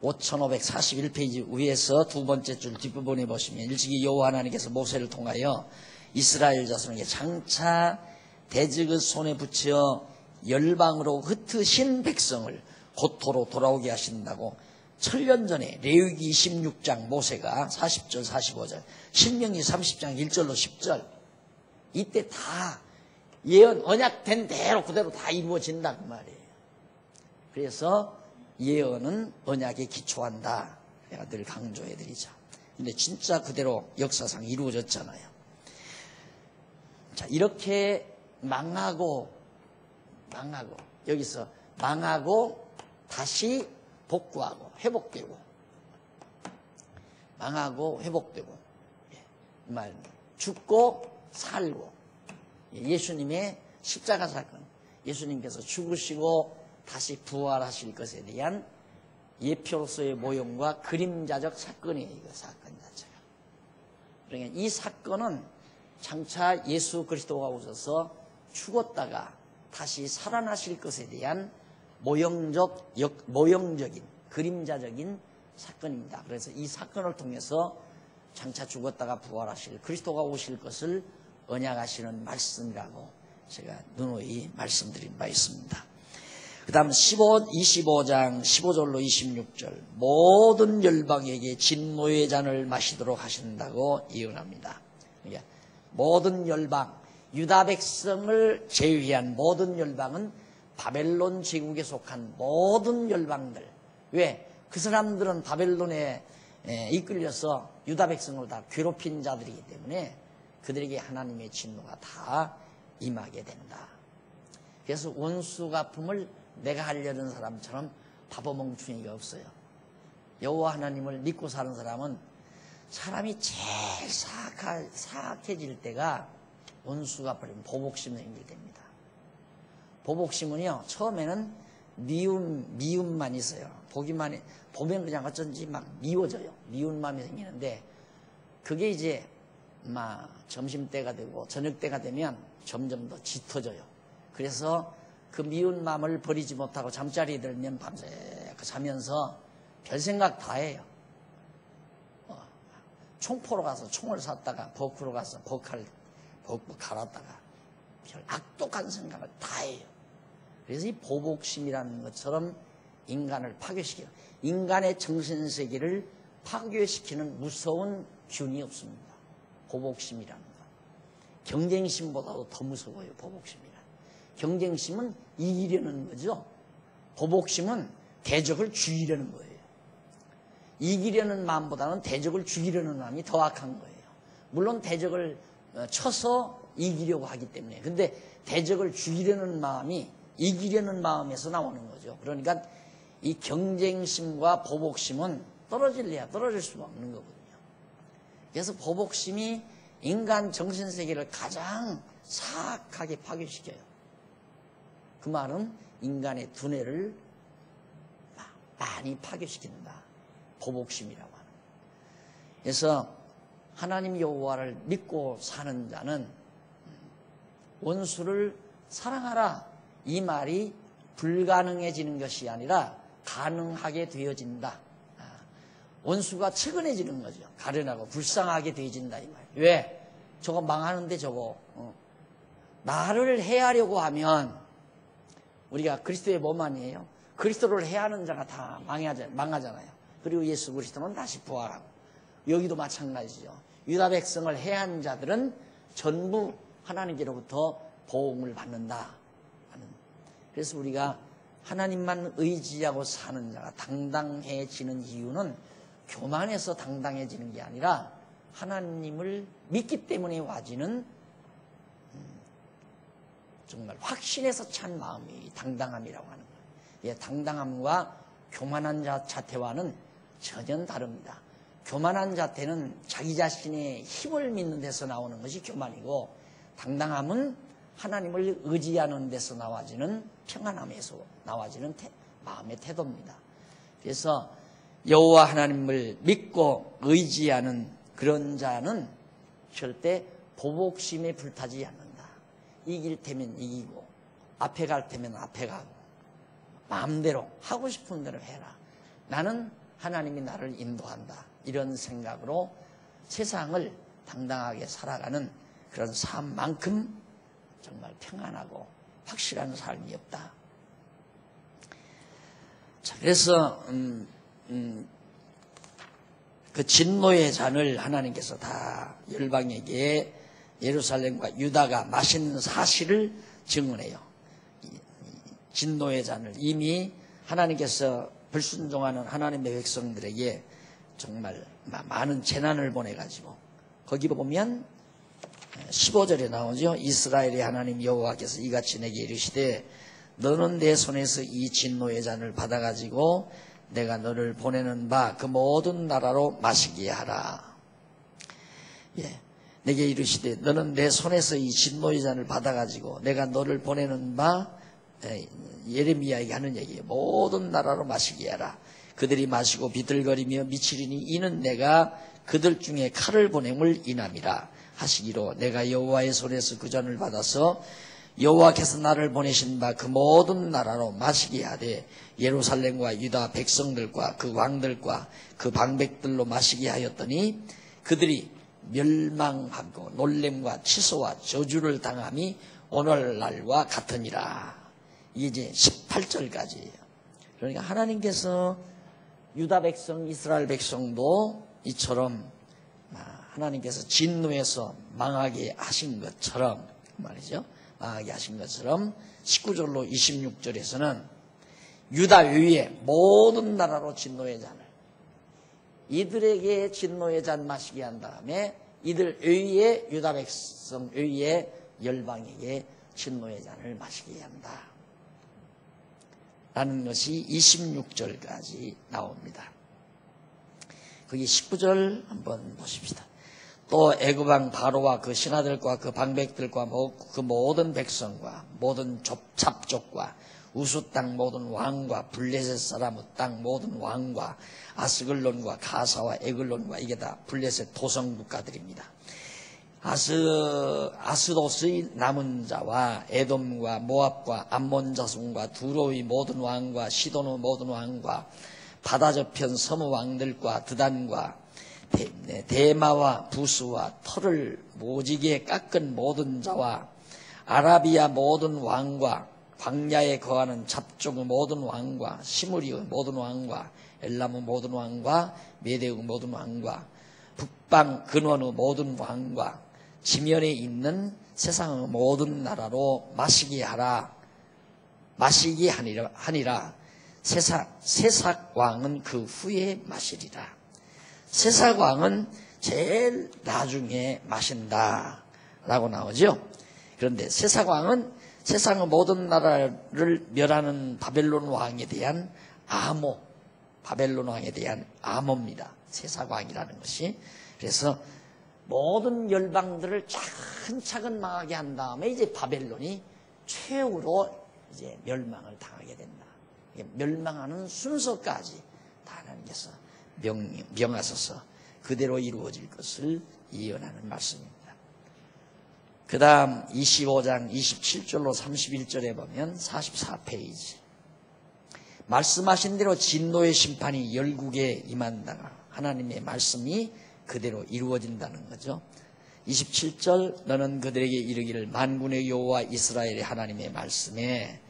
Speaker 1: 5541페이지 위에서 두 번째 줄 뒷부분에 보시면 일찍이 여호와 하나님께서 모세를 통하여 이스라엘 자손에게 장차 대적의 손에 붙여 열방으로 흩으신 백성을 고토로 돌아오게 하신다고 천년 전에 레위기 26장 모세가 40절 45절 신명기 30장 1절로 10절 이때 다 예언 언약된 대로 그대로 다 이루어진다 그 말이에요. 그래서 예언은 언약에 기초한다. 내가 늘 강조해드리죠. 근데 진짜 그대로 역사상 이루어졌잖아요. 자, 이렇게 망하고 여기서 망하고 다시 복구하고 회복되고 망하고 회복되고 말 죽고 살고 예수님의 십자가 사건 예수님께서 죽으시고 다시 부활하실 것에 대한 예표로서의 모형과 그림자적 사건이에요. 이거 사건 자체가. 그러니까 이 사건은 장차 예수 그리스도가 오셔서 죽었다가 다시 살아나실 것에 대한 모형적인 그림자적인 사건입니다. 그래서 이 사건을 통해서 장차 죽었다가 부활하실 그리스도가 오실 것을 언약하시는 말씀이라고 제가 누누이 말씀드린 바 있습니다. 그 다음 25장 15절로 26절 모든 열방에게 진노의 잔을 마시도록 하신다고 예언합니다. 그러니까 모든 열방, 유다 백성을 제외한 모든 열방은 바벨론 제국에 속한 모든 열방들. 왜? 그 사람들은 바벨론에 이끌려서 유다 백성을 다 괴롭힌 자들이기 때문에 그들에게 하나님의 진노가 다 임하게 된다. 그래서 원수 갚음을 내가 하려는 사람처럼 바보멍충이가 없어요. 여호와 하나님을 믿고 사는 사람은 사람이 제일 사악해질 때가 원수가 버리면 보복심이 생길됩니다. 보복심은요, 처음에는 미움만 있어요. 보면 그냥 어쩐지 막 미워져요. 미운 마음이 생기는데, 그게 이제 막 점심때가 되고 저녁때가 되면 점점 더 짙어져요. 그래서 그 미운 마음을 버리지 못하고 잠자리에 들면 밤새 자면서 별 생각 다 해요. 총포로 가서 총을 샀다가 버크로 가서 버크 갈았다가 별 악독한 생각을 다 해요. 그래서 이 보복심이라는 것처럼 인간을 파괴시켜요. 인간의 정신세계를 파괴시키는 무서운 균이 없습니다. 보복심이라는 것. 경쟁심보다도 더 무서워요. 보복심이란. 경쟁심은 이기려는 거죠. 보복심은 대적을 죽이려는 거예요. 이기려는 마음보다는 대적을 죽이려는 마음이 더 악한 거예요. 물론 대적을 쳐서 이기려고 하기 때문에. 근데 대적을 죽이려는 마음이 이기려는 마음에서 나오는 거죠. 그러니까 이 경쟁심과 보복심은 떨어질래야 떨어질 수가 없는 거거든요. 그래서 보복심이 인간 정신세계를 가장 사악하게 파괴시켜요. 그 말은 인간의 두뇌를 많이 파괴시킨다. 보복심이라고 하는. 그래서 하나님 여호와를 믿고 사는 자는 원수를 사랑하라. 이 말이 불가능해지는 것이 아니라 가능하게 되어진다. 원수가 측은해지는 거죠. 가련하고 불쌍하게 되어진다 이 말. 왜? 저거 망하는데 저거 나를 해하려고 하면 우리가 그리스도의 몸 아니에요? 그리스도를 해하는 자가 다 망하잖아요. 그리고 예수 그리스도는 다시 부활하고. 여기도 마찬가지죠. 유다 백성을 해한 자들은 전부 하나님께로부터 보응을 받는다. 그래서 우리가 하나님만 의지하고 사는 자가 당당해지는 이유는 교만해서 당당해지는 게 아니라 하나님을 믿기 때문에 와지는 정말 확신에서 찬 마음이 당당함이라고 하는 거예요. 예, 당당함과 교만한 자태와는 전혀 다릅니다. 교만한 자태는 자기 자신의 힘을 믿는 데서 나오는 것이 교만이고, 당당함은 하나님을 의지하는 데서 나와지는 평안함에서 나와지는 마음의 태도입니다. 그래서 여호와 하나님을 믿고 의지하는 그런 자는 절대 보복심에 불타지 않는다. 이길 테면 이기고 앞에 갈 테면 앞에 가고 마음대로 하고 싶은 대로 해라. 나는 하나님이 나를 인도한다. 이런 생각으로 세상을 당당하게 살아가는 그런 삶만큼 정말 평안하고 확실한 삶이 없다. 자, 그래서 그 진노의 잔을 하나님께서 다 열방에게 예루살렘과 유다가 마시는 사실을 증언해요. 진노의 잔을 이미 하나님께서 불순종하는 하나님의 백성들에게 정말 많은 재난을 보내가지고, 거기 보면 15절에 나오죠. 이스라엘의 하나님 여호와께서 이같이 내게 이르시되 너는 내 손에서 이 진노의 잔을 받아가지고 내가 너를 보내는 바 그 모든 나라로 마시게 하라. 예, 내게 이르시되 너는 내 손에서 이 진노의 잔을 받아가지고 내가 너를 보내는 바, 예레미야에게 하는 얘기예요. 모든 나라로 마시게 하라. 그들이 마시고 비틀거리며 미치리니 이는 내가 그들 중에 칼을 보냄을 인함이라. 하시기로 내가 여호와의 손에서 그 잔을 받아서 여호와께서 나를 보내신 바 그 모든 나라로 마시게 하되 예루살렘과 유다 백성들과 그 왕들과 그 방백들로 마시게 하였더니 그들이 멸망하고 놀램과 취소와 저주를 당함이 오늘날과 같으니라. 이게 이제 18절까지예요. 그러니까 하나님께서 유다 백성, 이스라엘 백성도 이처럼 하나님께서 진노해서 망하게 하신 것처럼 말이죠. 망하게 하신 것처럼 19절로 26절에서는 유다 외에 모든 나라로 진노의 잔을 이들에게 진노의 잔 마시게 한 다음에 이들 외에 유다 백성 외에 열방에게 진노의 잔을 마시게 한다 라는 것이 26절까지 나옵니다. 거기 19절 한번 보십시다. 또 애굽왕 바로와 그 신하들과 그 방백들과 그 모든 백성과 모든 잡족과 우수 땅 모든 왕과 블레셋 사람 땅 모든 왕과 아스글론과 가사와 에글론과 이게 다 블레셋 도성 국가들입니다. 아스도스의 남은 자와 에돔과 모압과 암몬 자손과 두로의 모든 왕과 시돈의 모든 왕과 바다 저편 섬의 왕들과 드단과 대마와 부스와 털을 모지게 깎은 모든 자와 아라비아 모든 왕과 광야에 거하는 잡종의 모든 왕과 시므리의 모든 왕과 엘람의 모든 왕과 메대의 모든 왕과 북방 근원의 모든 왕과 지면에 있는 세상의 모든 나라로 마시게 하니라. 세삭 왕은 그 후에 마시리라. 세삭 왕은 제일 나중에 마신다 라고 나오죠. 그런데 세삭 왕은 세상의 모든 나라를 멸하는 바벨론 왕에 대한 바벨론 왕에 대한 암호입니다. 세삭 왕이라는 것이. 그래서 모든 열방들을 차근차근 망하게 한 다음에 이제 바벨론이 최후로 이제 멸망을 당하게 된다. 멸망하는 순서까지 다 하나님께서 명하셔서 그대로 이루어질 것을 예언하는 말씀입니다. 그 다음 25장 27절로 31절에 보면 44페이지 말씀하신 대로 진노의 심판이 열국에 임한다. 하나님의 말씀이 그대로 이루어진다는 거죠. 27절 너는 그들에게 이르기를 만군의 여호와 이스라엘의 하나님의 말씀에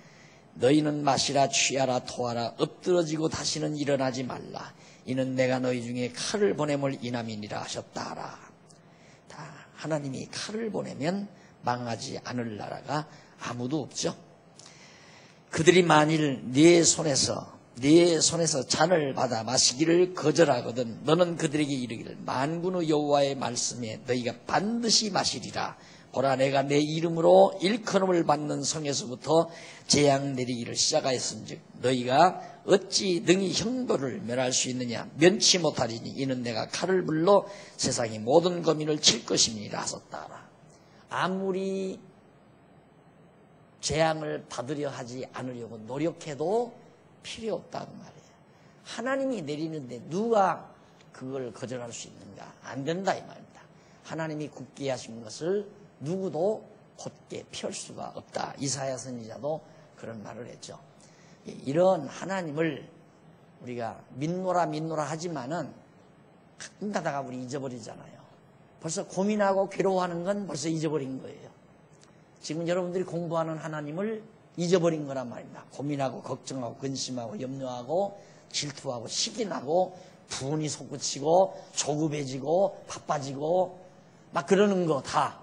Speaker 1: 너희는 마시라 취하라 토하라 엎드러지고 다시는 일어나지 말라. 이는 내가 너희 중에 칼을 보냄을 인함이니라 하셨다 하라. 다 하나님이 칼을 보내면 망하지 않을 나라가 아무도 없죠. 그들이 만일 네 손에서 잔을 받아 마시기를 거절하거든 너는 그들에게 이르기를 만군의 여호와의 말씀에 너희가 반드시 마시리라. 보라 내가 내 이름으로 일컬음을 받는 성에서부터 재앙 내리기를 시작하였은즉 너희가 어찌 능히 형벌을 면할 수 있느냐. 면치 못하리니 이는 내가 칼을 불러 세상의 모든 거민을 칠 것임이니라 하셨다. 아무리 재앙을 받으려 하지 않으려고 노력해도 필요 없다는 말이에요. 하나님이 내리는데 누가 그걸 거절할 수 있는가? 안 된다 이 말입니다. 하나님이 굳게 하신 것을 누구도 곧게 펼 수가 없다. 이사야 선지자도 그런 말을 했죠. 이런 하나님을 우리가 믿노라 하지만은 가끔 가다가 우리 잊어버리잖아요. 벌써 고민하고 괴로워하는 건 벌써 잊어버린 거예요. 지금 여러분들이 공부하는 하나님을 잊어버린 거란 말입니다. 고민하고 걱정하고 근심하고 염려하고 질투하고 시기나고 분이 솟구치고 조급해지고 바빠지고 막 그러는 거 다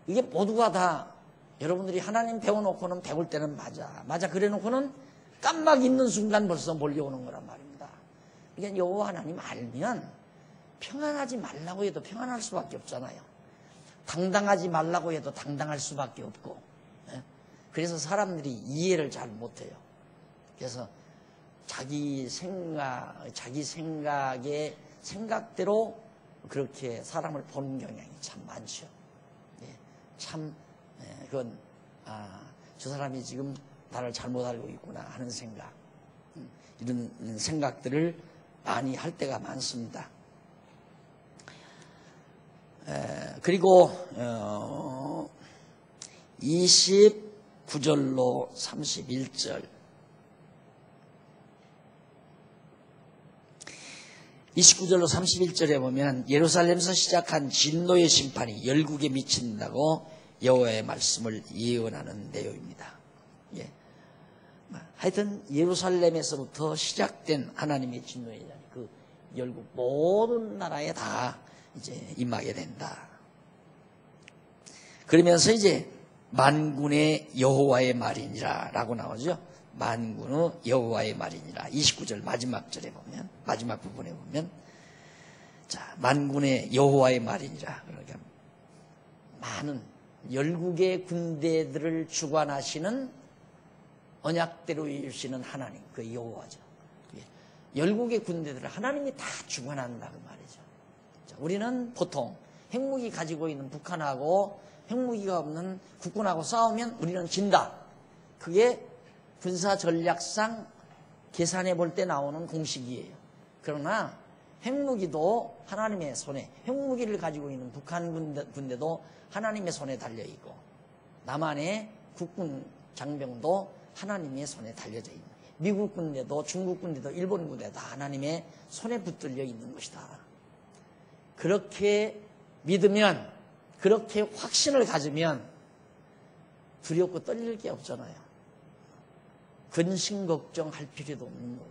Speaker 1: 이게 모두가 다 여러분들이 하나님 배워놓고는 배울 때는 맞아 그래놓고는 깜막 있는 순간 벌써 몰려오는 거란 말입니다. 그러니까 여호와 하나님 알면 평안하지 말라고 해도 평안할 수밖에 없잖아요. 당당하지 말라고 해도 당당할 수밖에 없고. 그래서 사람들이 이해를 잘 못해요. 그래서 자기 생각대로 그렇게 사람을 보는 경향이 참 많죠. 그건 저 사람이 지금 나를 잘못 알고 있구나 하는 생각, 이런 생각들을 많이 할 때가 많습니다. 그리고 29절로 31절 29절로 31절에 보면 예루살렘에서 시작한 진노의 심판이 열국에 미친다고 여호와의 말씀을 예언하는 내용입니다. 예. 하여튼 예루살렘에서부터 시작된 하나님의 진노의 자리, 그 열국 모든 나라에 다 이제 임하게 된다. 그러면서 이제 만군의 여호와의 말이니라 라고 나오죠. 만군의 여호와의 말이니라. 29절 마지막 절에 보면, 마지막 부분에 보면, 자, 만군의 여호와의 말이니라. 그러니까 많은 열국의 군대들을 주관하시는 언약대로 이루시는 하나님, 그 여호와죠. 열국의 군대들을 하나님이 다 주관한다 그 말이죠. 자, 우리는 보통 핵무기 가지고 있는 북한하고 핵무기가 없는 국군하고 싸우면 우리는 진다. 그게 군사 전략상 계산해 볼 때 나오는 공식이에요. 그러나 핵무기도 하나님의 손에, 핵무기를 가지고 있는 북한 군대도 하나님의 손에 달려있고, 남한의 국군 장병도 하나님의 손에 달려져 있는, 미국 군대도 중국 군대도 일본 군대도 다 하나님의 손에 붙들려 있는 것이다. 그렇게 믿으면, 그렇게 확신을 가지면 두렵고 떨릴 게 없잖아요. 근심 걱정할 필요도 없는 거고,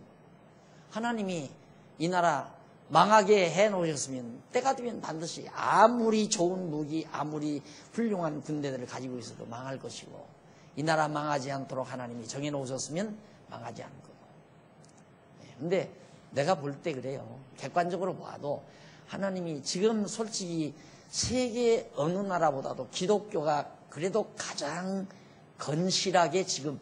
Speaker 1: 하나님이 이 나라 망하게 해놓으셨으면 때가 되면 반드시 아무리 좋은 무기, 아무리 훌륭한 군대들을 가지고 있어도 망할 것이고, 이 나라 망하지 않도록 하나님이 정해놓으셨으면 망하지 않을 거고. 근데 내가 볼 때 그래요. 객관적으로 봐도 하나님이 지금 솔직히 세계 어느 나라보다도 기독교가 그래도 가장 건실하게 지금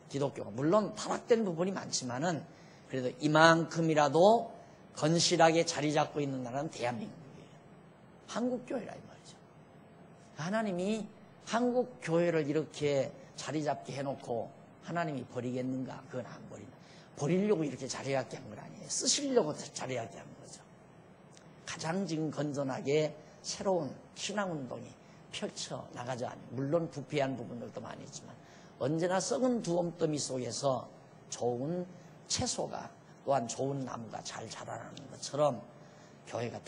Speaker 1: 기독교가, 물론 타락된 부분이 많지만은 그래도 이만큼이라도 건실하게 자리 잡고 있는 나라는 대한민국이에요. 한국교회라 이 말이죠. 하나님이 한국교회를 이렇게 자리 잡게 해놓고 하나님이 버리겠는가? 그건 안 버린다. 버리려고 이렇게 자리 잡게 한 건 아니에요. 쓰시려고 자리 잡게 한 거죠. 가장 지금 건전하게 새로운 신앙운동이 펼쳐나가자. 물론 부패한 부분들도 많이 있지만 언제나 썩은 두엄더미 속에서 좋은 채소가, 또한 좋은 나무가 잘 자라나는 것처럼 교회가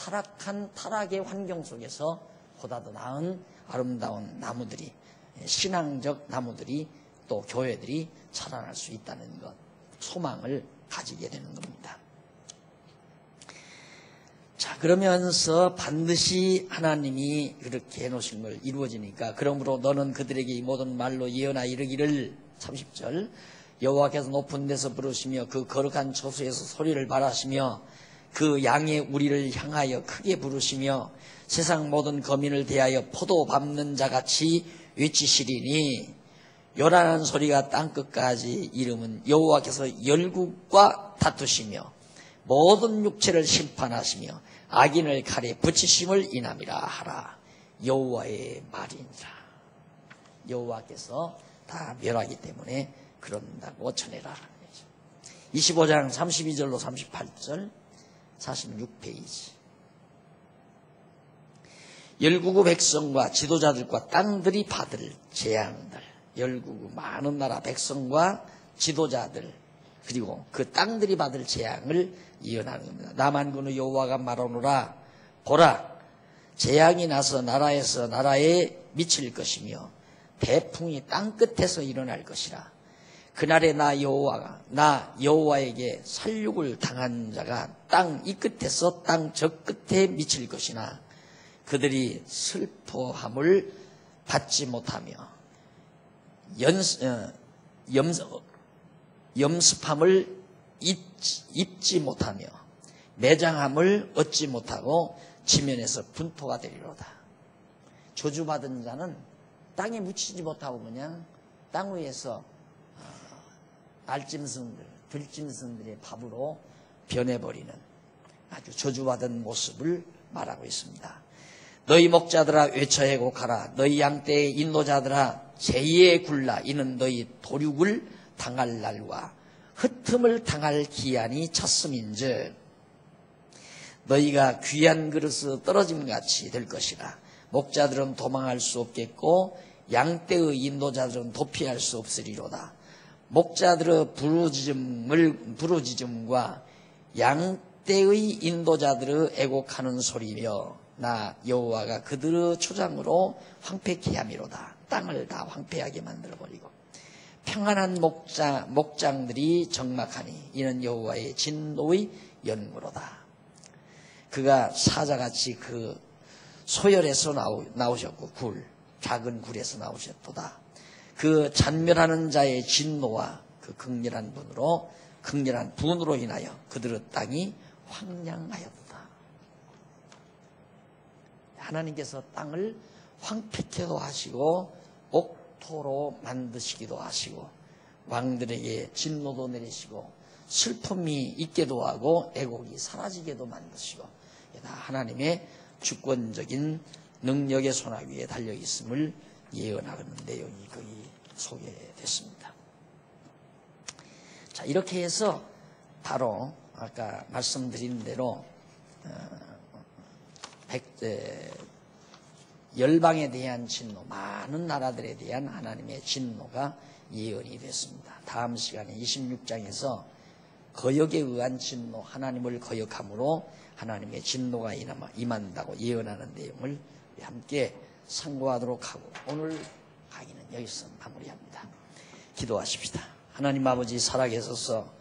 Speaker 1: 타락의 환경 속에서 보다 더 나은 아름다운 나무들이, 신앙적 나무들이, 또 교회들이 자라날 수 있다는 것, 소망을 가지게 되는 겁니다. 자, 그러면서 반드시 하나님이 그렇게 해놓으신 걸 이루어지니까, 그러므로 너는 그들에게 이 모든 말로 예언하여 이르기를, 30절, 여호와께서 높은 데서 부르시며 그 거룩한 처소에서 소리를 발하시며 그 양의 우리를 향하여 크게 부르시며 세상 모든 거민을 대하여 포도 밟는 자같이 외치시리니, 요란한 소리가 땅끝까지 이름은 여호와께서 열국과 다투시며 모든 육체를 심판하시며 악인을 칼에 붙이심을 인함이라 하라. 여호와의 말이니라. 여호와께서 다 멸하기 때문에 그런다고 전해라. 25장 32절로 38절 46페이지. 열국의 백성과 지도자들과 땅들이 받을 재앙들, 열국의 많은 나라 백성과 지도자들, 그리고 그 땅들이 받을 재앙을 예언하는 겁니다. 남한군의 여호와가 말하노라, 보라, 재앙이 나서 나라에서 나라에 미칠 것이며 대풍이 땅끝에서 일어날 것이라. 그날에 나 여호와에게 살육을 당한 자가 땅 이 끝에서 땅 저 끝에 미칠 것이나 그들이 슬퍼함을 받지 못하며 염습함을 입지 못하며 매장함을 얻지 못하고 지면에서 분토가 되리로다. 저주받은 자는 땅에 묻히지 못하고 그냥 땅 위에서 알짐승들, 들짐승들의 밥으로 변해버리는 아주 저주받은 모습을 말하고 있습니다. 너희 목자들아 외쳐 애곡하라. 너희 양떼의 인도자들아 제의에 굴라. 이는 너희 도륙을 당할 날과 흩음을 당할 기한이 찼음인즉 너희가 귀한 그릇에 떨어짐같이 될 것이라. 목자들은 도망할 수 없겠고 양떼의 인도자들은 도피할 수 없으리로다. 목자들의 부르짖음과 양떼의 인도자들의 애곡하는 소리며 나 여호와가 그들의 초장으로 황폐케 함이로다. 땅을 다 황폐하게 만들어버리고 평안한 목장들이 적막하니 이는 여호와의 진노의 연고로다. 그가 사자같이 그 소열에서 나오셨고 작은 굴에서 나오셨도다. 그 잔멸하는 자의 진노와 그 극렬한 분으로 인하여 그들의 땅이 황량하였다. 하나님께서 땅을 황폐케도 하시고 옥토로 만드시기도 하시고 왕들에게 진노도 내리시고 슬픔이 있게도 하고 애곡이 사라지게도 만드시고 다 하나님의 주권적인 능력의 손아귀 위에 달려있음을 예언하는 내용이 거기 소개됐습니다. 자, 이렇게 해서 바로 아까 말씀드린 대로 열방에 대한 진노, 많은 나라들에 대한 하나님의 진노가 예언이 됐습니다. 다음 시간에 26장에서 거역에 의한 진노, 하나님을 거역함으로 하나님의 진노가 임한다고 예언하는 내용을 함께 상고하도록 하고 오늘 강의는 여기서 마무리합니다. 기도하십시다. 하나님 아버지 살아계셔서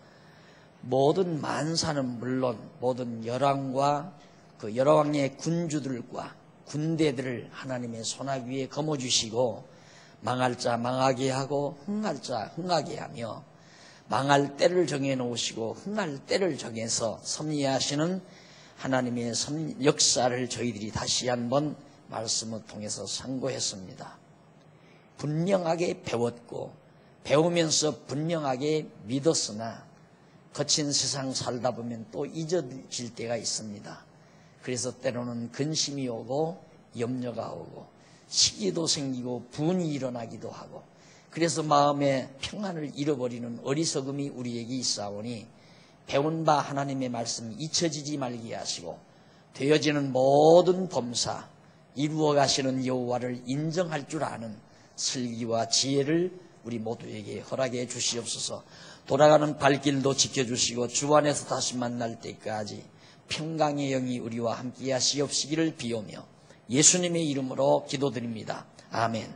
Speaker 1: 모든 만사는 물론 모든 열왕과 그 열왕의 군주들과 군대들을 하나님의 손아귀 위에 거머주시고 망할 자 망하게 하고 흥할 자 흥하게 하며 망할 때를 정해놓으시고 흥할 때를 정해서 섭리하시는 하나님의 역사를 저희들이 다시 한번 말씀을 통해서 상고했습니다. 분명하게 배웠고 배우면서 분명하게 믿었으나 거친 세상 살다 보면 또 잊어질 때가 있습니다. 그래서 때로는 근심이 오고 염려가 오고 시기도 생기고 분이 일어나기도 하고 그래서 마음의 평안을 잃어버리는 어리석음이 우리에게 있사오니 배운 바 하나님의 말씀 잊혀지지 말게 하시고 되어지는 모든 범사 이루어 가시는 여호와를 인정할 줄 아는 슬기와 지혜를 우리 모두에게 허락해 주시옵소서. 돌아가는 발길도 지켜주시고 주 안에서 다시 만날 때까지 평강의 영이 우리와 함께 하시옵시기를 비오며 예수님의 이름으로 기도드립니다. 아멘.